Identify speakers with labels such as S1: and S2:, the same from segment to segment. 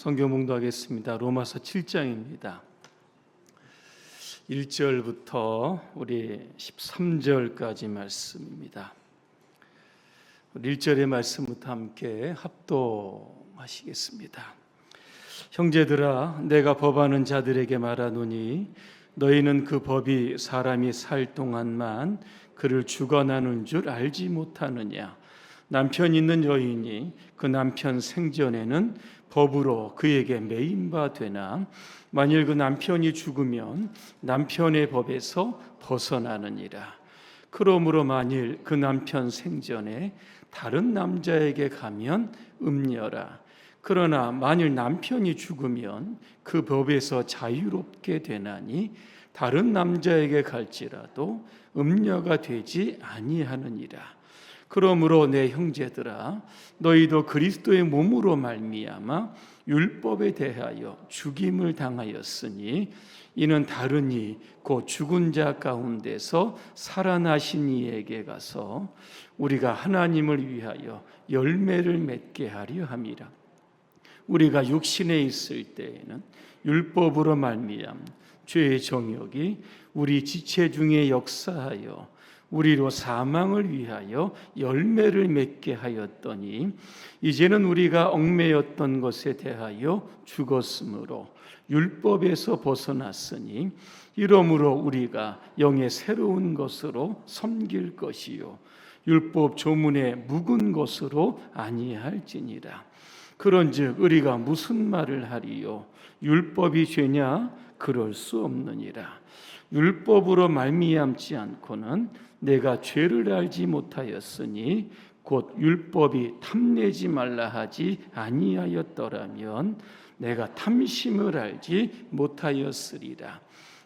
S1: 성경 봉독하겠습니다. 로마서 7장입니다. 1절부터 우리 13절까지 말씀입니다. 1절의 말씀부터 함께 합독하시겠습니다. 형제들아, 내가 법하는 자들에게 말하노니 너희는 그 법이 사람이 살 동안만 그를 주관하는 줄 알지 못하느냐. 남편 있는 여인이 그 남편 생전에는 법으로 그에게 매인바 되나 만일 그 남편이 죽으면 남편의 법에서 벗어나느니라. 그러므로 만일 그 남편 생전에 다른 남자에게 가면 음녀라. 그러나 만일 남편이 죽으면 그 법에서 자유롭게 되나니 다른 남자에게 갈지라도 음녀가 되지 아니하느니라. 그러므로 내 형제들아, 너희도 그리스도의 몸으로 말미암아 율법에 대하여 죽임을 당하였으니 이는 다르니 곧 죽은 자 가운데서 살아나신 이에게 가서 우리가 하나님을 위하여 열매를 맺게 하려 함이라. 우리가 육신에 있을 때에는 율법으로 말미암 죄의 정욕이 우리 지체 중에 역사하여 우리로 사망을 위하여 열매를 맺게 하였더니 이제는 우리가 얽매였던 것에 대하여 죽었으므로 율법에서 벗어났으니 이러므로 우리가 영의 새로운 것으로 섬길 것이요 율법 조문의 묵은 것으로 아니할지니라. 그런즉 우리가 무슨 말을 하리요? 율법이 죄냐? 그럴 수 없느니라. 율법으로 말미암지 않고는 내가 죄를 알지 못하였으니 곧 율법이 탐내지 말라 하지 아니하였더라면 내가 탐심을 알지 못하였으리라.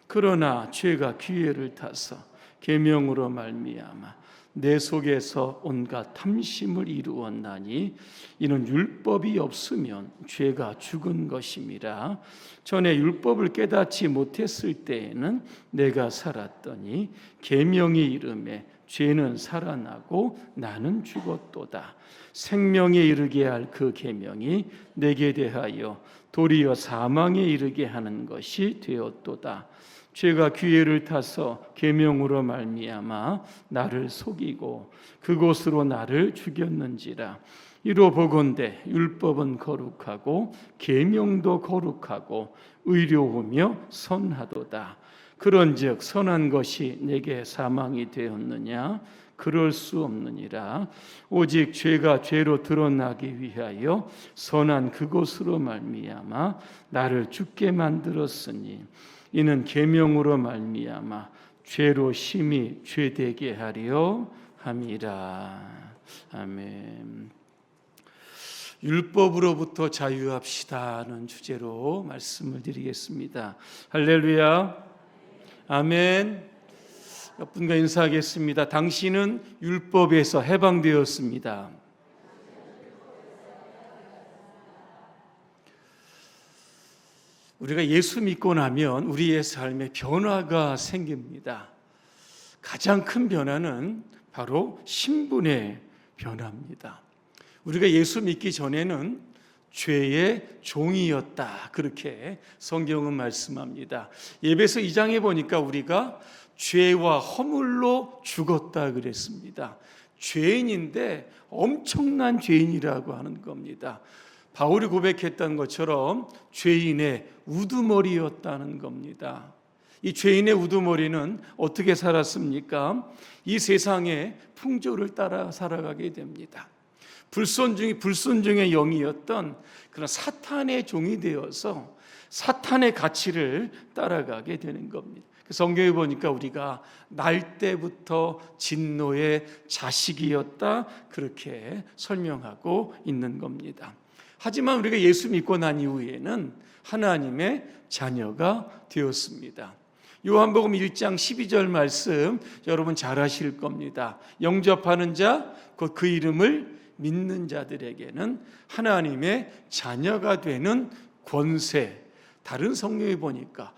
S1: 그러나 죄가 기회를 타서 계명으로 말미암아 내 속에서 온갖 탐심을 이루었나니 이는 율법이 없으면 죄가 죽은 것임이라. 전에 율법을 깨닫지 못했을 때에는 내가 살았더니 계명이 이르매 죄는 살아나고 나는 죽었도다. 생명에 이르게 할 그 계명이 내게 대하여 도리어 사망에 이르게 하는 것이 되었도다. 죄가 기회를 타서 계명으로 말미암아 나를 속이고 그곳으로 나를 죽였는지라. 이로 보건대 율법은 거룩하고 계명도 거룩하고 의로우며 선하도다. 그런즉 선한 것이 내게 사망이 되었느냐? 그럴 수 없느니라. 오직 죄가 죄로 드러나기 위하여 선한 그것으로 말미암아 나를 죽게 만들었으니 이는 계명으로 말미암아 죄로 심히 죄되게 하려 함이라. 아멘. 율법으로부터 자유합시다는 주제로 말씀을 드리겠습니다. 할렐루야. 아멘. 몇 분과 인사하겠습니다. 당신은 율법에서 해방되었습니다. 우리가 예수 믿고 나면 우리의 삶에 변화가 생깁니다. 가장 큰 변화는 바로 신분의 변화입니다. 우리가 예수 믿기 전에는 죄의 종이었다, 그렇게 성경은 말씀합니다. 에베소 2장에 보니까 우리가 죄와 허물로 죽었다 그랬습니다. 죄인인데 엄청난 죄인이라고 하는 겁니다. 바울이 고백했던 것처럼 죄인의 우두머리였다는 겁니다. 이 죄인의 우두머리는 어떻게 살았습니까? 이 세상의 풍조를 따라 살아가게 됩니다. 불순종의 영이었던 그런 사탄의 종이 되어서 사탄의 가치를 따라가게 되는 겁니다. 성경에 보니까 우리가 날 때부터 진노의 자식이었다, 그렇게 설명하고 있는 겁니다. 하지만 우리가 예수 믿고 난 이후에는 하나님의 자녀가 되었습니다. 요한복음 1장 12절 말씀 여러분 잘 아실 겁니다. 영접하는 자, 곧 그 이름을 믿는 자들에게는 하나님의 자녀가 되는 권세, 다른 성경에 보니까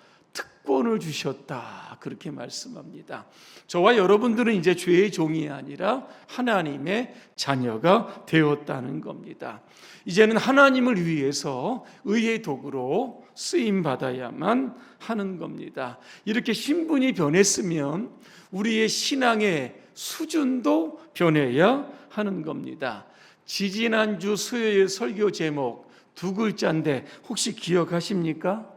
S1: 특권을 주셨다. 그렇게 말씀합니다. 저와 여러분들은 이제 죄의 종이 아니라 하나님의 자녀가 되었다는 겁니다. 이제는 하나님을 위해서 의의 도구로 쓰임 받아야만 하는 겁니다. 이렇게 신분이 변했으면 우리의 신앙의 수준도 변해야 하는 겁니다. 지지난주 수요일 설교 제목 두 글자인데 혹시 기억하십니까?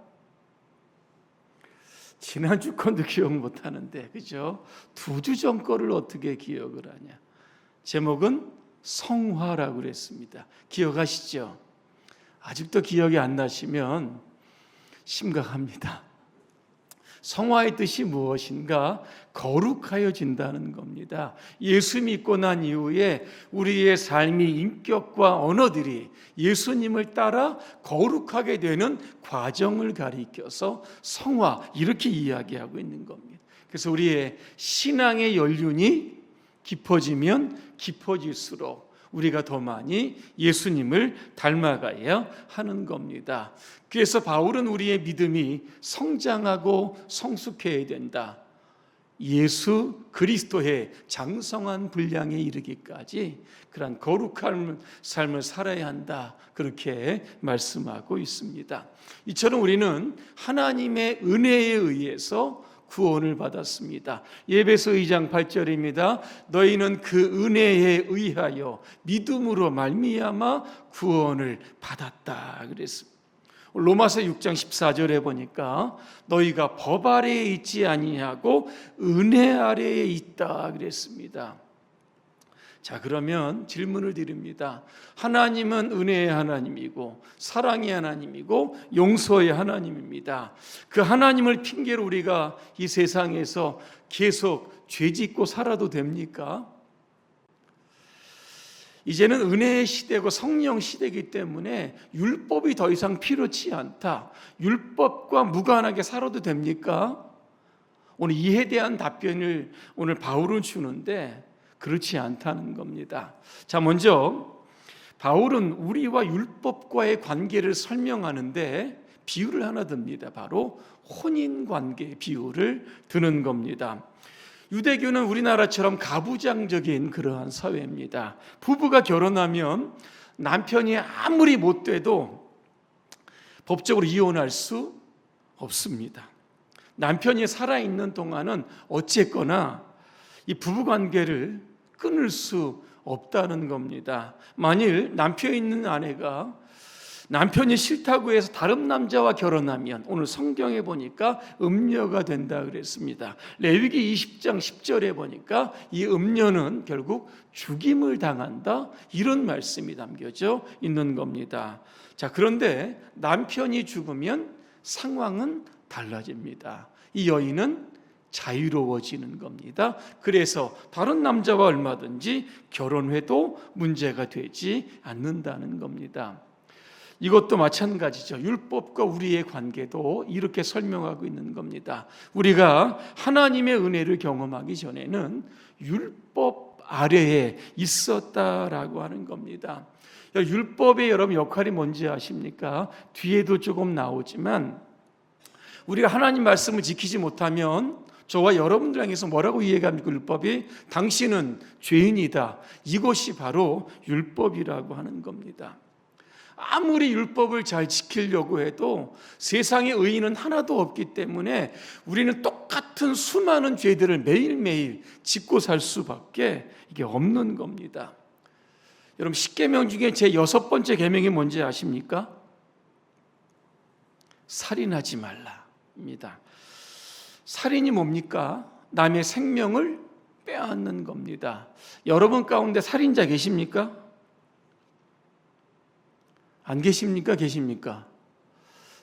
S1: 지난주 건도 기억 못하는데, 그죠? 2주 전 거를 어떻게 기억을 하냐? 제목은 성화라고 그랬습니다. 기억하시죠? 아직도 기억이 안 나시면 심각합니다. 성화의 뜻이 무엇인가? 거룩하여진다는 겁니다. 예수 믿고 난 이후에 우리의 삶이, 인격과 언어들이 예수님을 따라 거룩하게 되는 과정을 가리켜서 성화, 이렇게 이야기하고 있는 겁니다. 그래서 우리의 신앙의 연륜이 깊어지면 깊어질수록 우리가 더 많이 예수님을 닮아가야 하는 겁니다. 그래서 바울은 우리의 믿음이 성장하고 성숙해야 된다. 예수 그리스도의 장성한 분량에 이르기까지 그러한 거룩한 삶을 살아야 한다. 그렇게 말씀하고 있습니다. 이처럼 우리는 하나님의 은혜에 의해서 구원을 받았습니다. 에베소 2장 8절입니다. 너희는 그 은혜에 의하여 믿음으로 말미암아 구원을 받았다 그랬습니다. 로마서 6장 14절에 보니까 너희가 법 아래에 있지 아니하고 은혜 아래에 있다 그랬습니다. 자, 그러면 질문을 드립니다. 하나님은 은혜의 하나님이고 사랑의 하나님이고 용서의 하나님입니다. 그 하나님을 핑계로 우리가 이 세상에서 계속 죄짓고 살아도 됩니까? 이제는 은혜의 시대고 성령 시대이기 때문에 율법이 더 이상 필요치 않다. 율법과 무관하게 살아도 됩니까? 오늘 이에 대한 답변을 오늘 바울은 주는데 그렇지 않다는 겁니다. 자, 먼저 바울은 우리와 율법과의 관계를 설명하는데 비유를 하나 듭니다. 바로 혼인관계 비유를 드는 겁니다. 유대교는 우리나라처럼 가부장적인 그러한 사회입니다. 부부가 결혼하면 남편이 아무리 못돼도 법적으로 이혼할 수 없습니다. 남편이 살아있는 동안은 어쨌거나 이 부부관계를 끊을 수 없다는 겁니다. 만일 남편이 있는 아내가 남편이 싫다고 해서 다른 남자와 결혼하면 오늘 성경에 보니까 음녀가 된다 그랬습니다. 레위기 20장 10절에 보니까 이 음녀는 결국 죽임을 당한다, 이런 말씀이 담겨져 있는 겁니다. 자, 그런데 남편이 죽으면 상황은 달라집니다. 이 여인은 자유로워지는 겁니다. 그래서 다른 남자와 얼마든지 결혼해도 문제가 되지 않는다는 겁니다. 이것도 마찬가지죠. 율법과 우리의 관계도 이렇게 설명하고 있는 겁니다. 우리가 하나님의 은혜를 경험하기 전에는 율법 아래에 있었다라고 하는 겁니다. 율법의 여러분 역할이 뭔지 아십니까? 뒤에도 조금 나오지만 우리가 하나님 말씀을 지키지 못하면 저와 여러분들 향해서 뭐라고 이해합니까? 율법이 당신은 죄인이다. 이것이 바로 율법이라고 하는 겁니다. 아무리 율법을 잘 지키려고 해도 세상에 의인은 하나도 없기 때문에 우리는 똑같은 수많은 죄들을 매일매일 짓고 살 수밖에 이게 없는 겁니다. 여러분, 10계명 중에 제 6번째 계명이 뭔지 아십니까? 살인하지 말라입니다. 살인이 뭡니까? 남의 생명을 빼앗는 겁니다. 여러분 가운데 살인자 계십니까? 안 계십니까? 계십니까?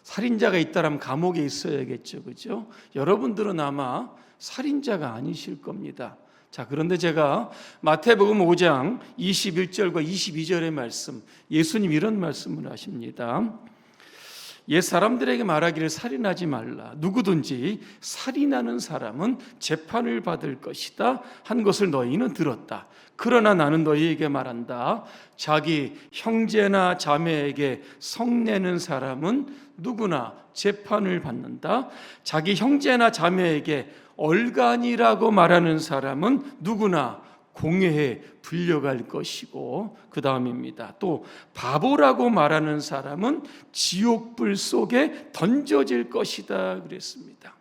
S1: 살인자가 있다면 감옥에 있어야겠죠, 그죠? 여러분들은 아마 살인자가 아니실 겁니다. 자, 그런데 제가 마태복음 5장 21절과 22절의 말씀, 예수님 이런 말씀을 하십니다. 옛 사람들에게 말하기를 살인하지 말라. 누구든지 살인하는 사람은 재판을 받을 것이다 한 것을 너희는 들었다. 그러나 나는 너희에게 말한다. 자기 형제나 자매에게 성내는 사람은 누구나 재판을 받는다. 자기 형제나 자매에게 얼간이라고 말하는 사람은 누구나 공회에 불려갈 것이고, 그 다음입니다. 또 바보라고 말하는 사람은 지옥불 속에 던져질 것이다 그랬습니다.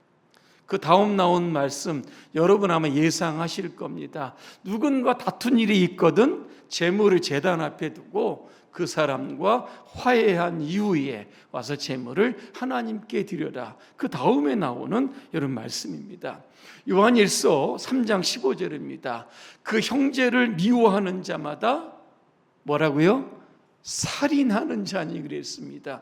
S1: 그 다음 나온 말씀 여러분 아마 예상하실 겁니다. 누군가 다툰 일이 있거든 재물을 제단 앞에 두고 그 사람과 화해한 이후에 와서 재물을 하나님께 드려라. 그 다음에 나오는 여러분 말씀입니다. 요한일서 3장 15절입니다. 그 형제를 미워하는 자마다 뭐라고요? 살인하는 자니 그랬습니다.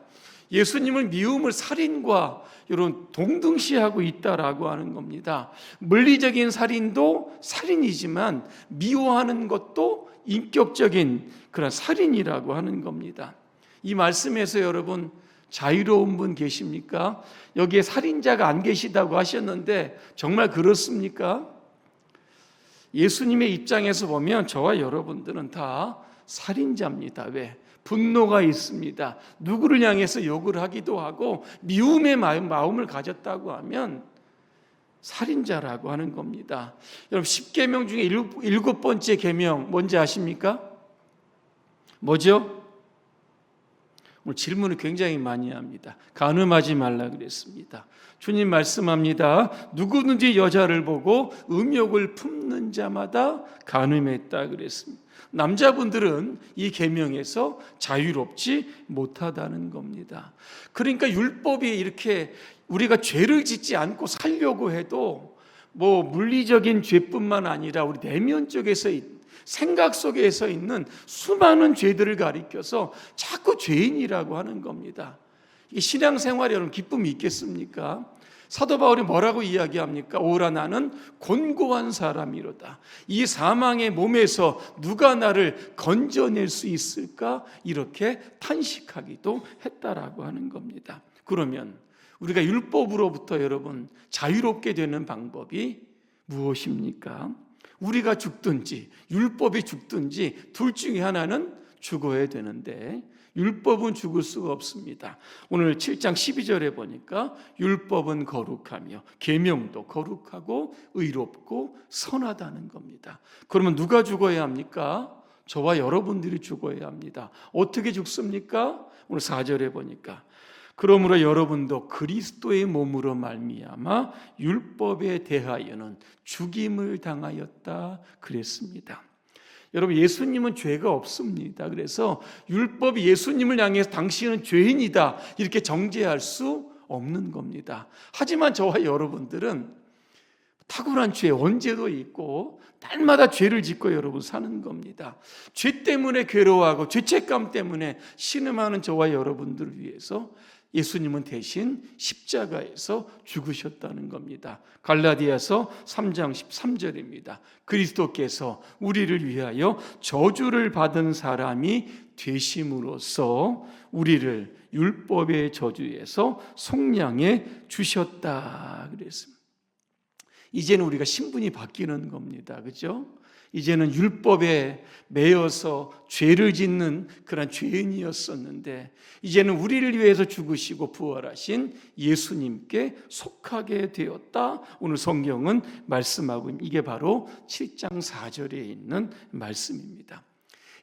S1: 예수님을 미움을 살인과 이런 동등시하고 있다라고 하는 겁니다. 물리적인 살인도 살인이지만 미워하는 것도 인격적인 그런 살인이라고 하는 겁니다. 이 말씀에서 여러분 자유로운 분 계십니까? 여기에 살인자가 안 계시다고 하셨는데 정말 그렇습니까? 예수님의 입장에서 보면 저와 여러분들은 다 살인자입니다. 왜? 분노가 있습니다. 누구를 향해서 욕을 하기도 하고 미움의 마음을 가졌다고 하면 살인자라고 하는 겁니다. 여러분 10계명 중에 7번째 계명 뭔지 아십니까? 뭐죠? 오늘 질문을 굉장히 많이 합니다. 간음하지 말라 그랬습니다. 주님 말씀합니다. 누구든지 여자를 보고 음욕을 품는 자마다 간음했다 그랬습니다. 남자분들은 이 계명에서 자유롭지 못하다는 겁니다. 그러니까 율법이 이렇게 우리가 죄를 짓지 않고 살려고 해도 뭐 물리적인 죄뿐만 아니라 우리 내면 쪽에서 생각 속에서 있는 수많은 죄들을 가리켜서 자꾸 죄인이라고 하는 겁니다. 이 신앙생활에 여러분 기쁨이 있겠습니까? 사도 바울이 뭐라고 이야기합니까? 오라 나는 곤고한 사람이로다. 이 사망의 몸에서 누가 나를 건져낼 수 있을까? 이렇게 탄식하기도 했다라고 하는 겁니다. 그러면 우리가 율법으로부터 여러분 자유롭게 되는 방법이 무엇입니까? 우리가 죽든지 율법이 죽든지 둘 중에 하나는 죽어야 되는데 율법은 죽을 수가 없습니다. 오늘 7장 12절에 보니까 율법은 거룩하며 계명도 거룩하고 의롭고 선하다는 겁니다. 그러면 누가 죽어야 합니까? 저와 여러분들이 죽어야 합니다. 어떻게 죽습니까? 오늘 4절에 보니까 그러므로 여러분도 그리스도의 몸으로 말미암아 율법에 대하여는 죽임을 당하였다 그랬습니다. 여러분 예수님은 죄가 없습니다. 그래서 율법이 예수님을 향해서 당신은 죄인이다 이렇게 정죄할 수 없는 겁니다. 하지만 저와 여러분들은 탁월한 죄 언제도 있고 날마다 죄를 짓고 여러분 사는 겁니다. 죄 때문에 괴로워하고 죄책감 때문에 신음하는 저와 여러분들을 위해서 예수님은 대신 십자가에서 죽으셨다는 겁니다. 갈라디아서 3장 13절입니다. 그리스도께서 우리를 위하여 저주를 받은 사람이 되심으로써 우리를 율법의 저주에서 속량해 주셨다 그랬습니다. 이제는 우리가 신분이 바뀌는 겁니다. 그렇죠? 이제는 율법에 매여서 죄를 짓는 그런 죄인이었었는데 이제는 우리를 위해서 죽으시고 부활하신 예수님께 속하게 되었다. 오늘 성경은 말씀하고 이게 바로 7장 4절에 있는 말씀입니다.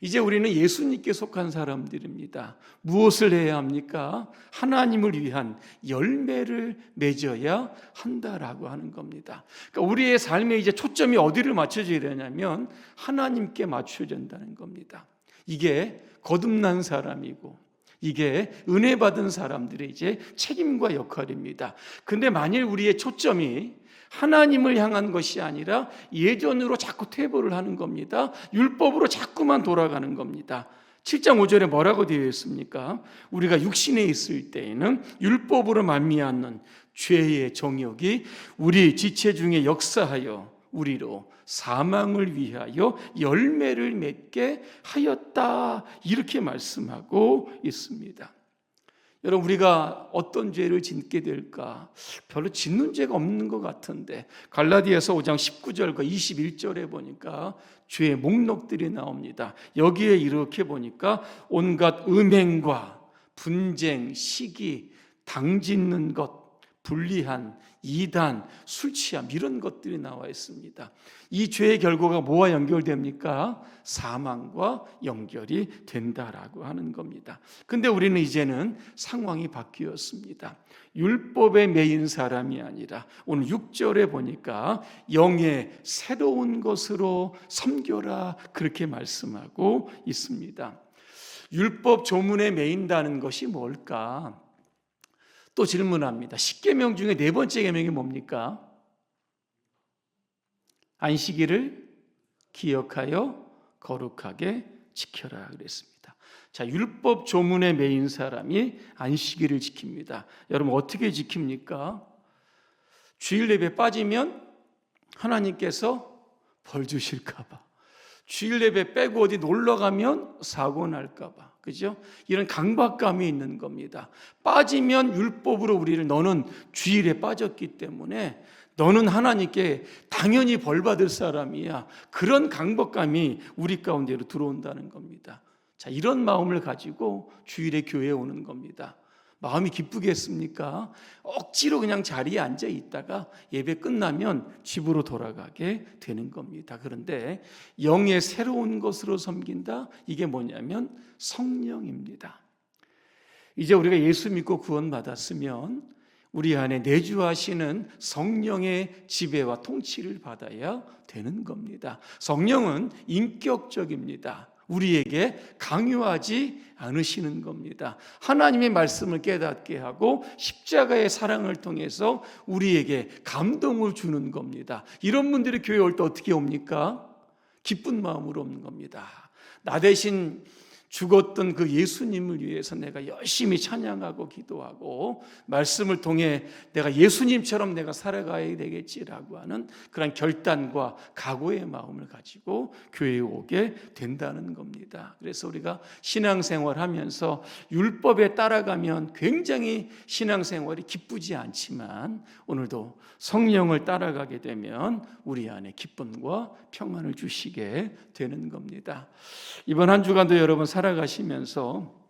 S1: 이제 우리는 예수님께 속한 사람들입니다. 무엇을 해야 합니까? 하나님을 위한 열매를 맺어야 한다라고 하는 겁니다. 그러니까 우리의 삶에 이제 초점이 어디를 맞춰져야 되냐면 하나님께 맞춰야 된다는 겁니다. 이게 거듭난 사람이고 이게 은혜 받은 사람들의 이제 책임과 역할입니다. 근데 만일 우리의 초점이 하나님을 향한 것이 아니라 예전으로 자꾸 퇴보를 하는 겁니다. 율법으로 자꾸만 돌아가는 겁니다. 7장 5절에 뭐라고 되어 있습니까? 우리가 육신에 있을 때에는 율법으로 말미암는 죄의 정욕이 우리 지체 중에 역사하여 우리로 사망을 위하여 열매를 맺게 하였다. 이렇게 말씀하고 있습니다. 여러분, 우리가 어떤 죄를 짓게 될까? 별로 짓는 죄가 없는 것 같은데 갈라디아서 5장 19절과 21절에 보니까 죄의 목록들이 나옵니다. 여기에 이렇게 보니까 온갖 음행과 분쟁, 시기, 당짓는 것, 불리한, 이단, 술 취함, 이런 것들이 나와 있습니다. 이 죄의 결과가 뭐와 연결됩니까? 사망과 연결이 된다라고 하는 겁니다. 근데 우리는 이제는 상황이 바뀌었습니다. 율법에 매인 사람이 아니라 오늘 6절에 보니까 영의 새로운 것으로 섬겨라, 그렇게 말씀하고 있습니다. 율법 조문에 매인다는 것이 뭘까? 또 질문합니다. 10계명 중에 네 번째 계명이 뭡니까? 안식일을 기억하여 거룩하게 지켜라 그랬습니다. 자, 율법 조문에 매인 사람이 안식일을 지킵니다. 여러분, 어떻게 지킵니까? 주일 예배 빠지면 하나님께서 벌 주실까 봐, 주일 예배 빼고 어디 놀러 가면 사고 날까 봐, 그죠? 이런 강박감이 있는 겁니다. 빠지면 율법으로 우리를, 너는 주일에 빠졌기 때문에 너는 하나님께 당연히 벌 받을 사람이야, 그런 강박감이 우리 가운데로 들어온다는 겁니다. 자, 이런 마음을 가지고 주일에 교회에 오는 겁니다. 마음이 기쁘겠습니까? 억지로 그냥 자리에 앉아 있다가 예배 끝나면 집으로 돌아가게 되는 겁니다. 그런데 영의 새로운 것으로 섬긴다, 이게 뭐냐면 성령입니다. 이제 우리가 예수 믿고 구원받았으면 우리 안에 내주하시는 성령의 지배와 통치를 받아야 되는 겁니다. 성령은 인격적입니다. 우리에게 강요하지 않으시는 겁니다. 하나님의 말씀을 깨닫게 하고 십자가의 사랑을 통해서 우리에게 감동을 주는 겁니다. 이런 분들이 교회 올 때 어떻게 옵니까? 기쁜 마음으로 오는 겁니다. 나 대신 죽었던 그 예수님을 위해서 내가 열심히 찬양하고 기도하고 말씀을 통해 내가 예수님처럼 내가 살아가야 되겠지라고 하는 그런 결단과 각오의 마음을 가지고 교회에 오게 된다는 겁니다. 그래서 우리가 신앙생활하면서 율법에 따라가면 굉장히 신앙생활이 기쁘지 않지만 오늘도 성령을 따라가게 되면 우리 안에 기쁨과 평안을 주시게 되는 겁니다. 이번 한 주간도 여러분 살아가시면서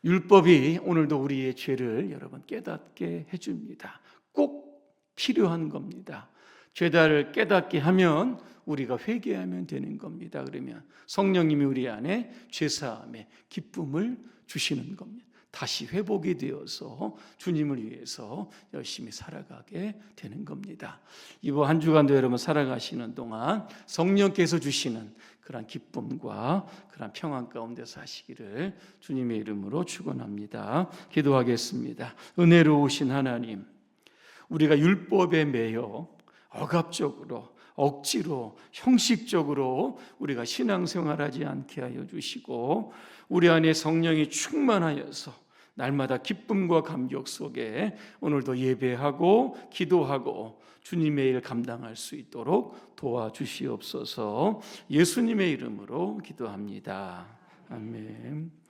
S1: 율법이 오늘도 우리의 죄를 여러분 깨닫게 해줍니다. 꼭 필요한 겁니다. 죄다를 깨닫게 하면 우리가 회개하면 되는 겁니다. 그러면 성령님이 우리 안에 죄사함의 기쁨을 주시는 겁니다. 다시 회복이 되어서 주님을 위해서 열심히 살아가게 되는 겁니다. 이번 한 주간도 여러분 살아가시는 동안 성령께서 주시는 그런 기쁨과 그런 평안 가운데 사시기를 주님의 이름으로 축원합니다. 기도하겠습니다. 은혜로우신 하나님, 우리가 율법에 매여 억압적으로, 억지로, 형식적으로 우리가 신앙생활하지 않게 하여 주시고 우리 안에 성령이 충만하여서 날마다 기쁨과 감격 속에 오늘도 예배하고 기도하고 주님의 일 감당할 수 있도록 도와주시옵소서. 예수님의 이름으로 기도합니다. 아멘.